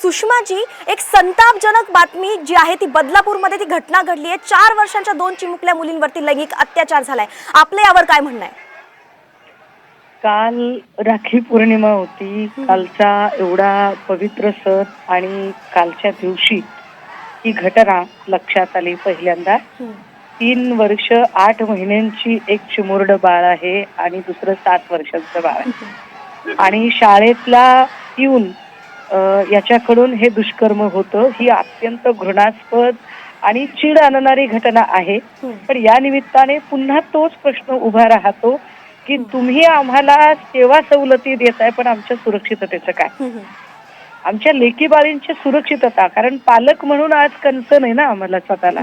सुषमाजी, एक संतापजनक बातमी जी आहे ती बदलापूरमध्ये ती घटना घडली आहे। 4 वर्षांच्या 2 चिमुकल्या मुलींवरती लैंगिक अत्याचार झालाय। आपले यावर काय म्हणणं आहे? काल राखी पौर्णिमा होती। कालचा एवढा पवित्र सण आणि कालच्या दिवशी ही घटना लक्षात आली पहिल्यांदा। 3 वर्ष 8 महिन्यांची एक चिमुरड बाळ आहे आणि दुसरं 7 वर्षांचं बाळ आहे आणि शाळेतला पिऊन याच्याकडून हे दुष्कर्म होतं। ही अत्यंत घृणास्पद आणि चीड आणणारी घटना आहे। पण या निमित्ताने पुन्हा तोच प्रश्न उभा राहतो की तुम्ही आम्हाला सेवा सवलती देताय, पण आमच्या सुरक्षिततेचं काय? आमच्या लेकी बाळींची सुरक्षितता, कारण पालक म्हणून आज कन्सर्न आहे ना आम्हाला स्वतःला,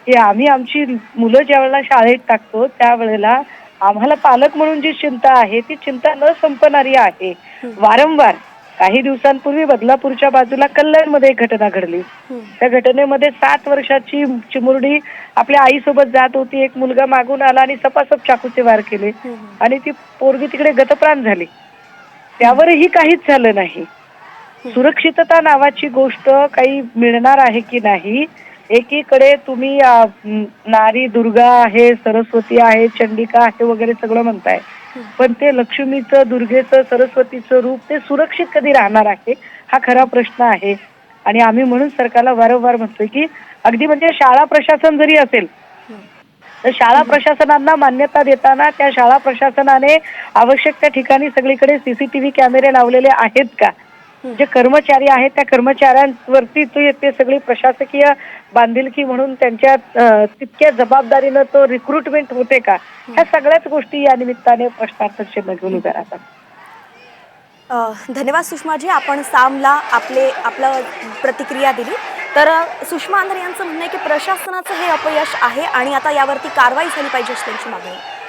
की आम्ही आमची मुलं ज्यावेळेला शाळेत टाकतो त्यावेळेला आम्हाला पालक म्हणून जी चिंता आहे ती चिंता न संपणारी आहे। वारंवार काही दिवसांपूर्वी बदलापूरच्या बाजूला कल्याणमध्ये एक घटना घडली। त्या घटनेमध्ये 7 वर्षाची चिमुरडी आपल्या आईसोबत जात होती। एक मुलगा मागून आला आणि सपासप चाकूचे वार केले आणि ती पोरगी तिकडे गतप्राण झाली। त्यावरही काहीच झालं नाही। सुरक्षितता नावाची गोष्ट काही मिळणार आहे की नाही? एकीकडे तुम्ही नारी दुर्गा आहे, सरस्वती आहे, चंडिका आहे वगैरे सगळं म्हणताय, पण ते लक्ष्मीचं, दुर्गेचं, सरस्वतीचं रूप ते सुरक्षित कधी राहणार आहे हा खरा प्रश्न आहे। आणि आम्ही म्हणून सरकारला वारंवार म्हणतोय की अगदी म्हणजे शाळा प्रशासन जरी असेल तर शाळा प्रशासनांना मान्यता देताना त्या शाळा प्रशासनाने आवश्यक त्या ठिकाणी सगळीकडे सीसीटीव्ही कॅमेरे लावलेले आहेत का? जे कर्मचारी आहेत त्या कर्मचाऱ्यांवरती ते सगळी प्रशासकीय बांधिलकी म्हणून त्यांच्या तितक्या जबाबदारीनं तो रिक्रुटमेंट होते का? ह्या सगळ्याच गोष्टी या निमित्ताने प्रश्नार्थक चिन्ह घेऊन उभ्या राहतात। धन्यवाद सुषमाजी, आपण सामला आपलं प्रतिक्रिया दिली। तर सुषमा अंधारे यांचं म्हणणं आहे की प्रशासनाचं हे अपयश आहे आणि आता यावरती कारवाई झाली पाहिजे अशी त्यांची मागणी आहे।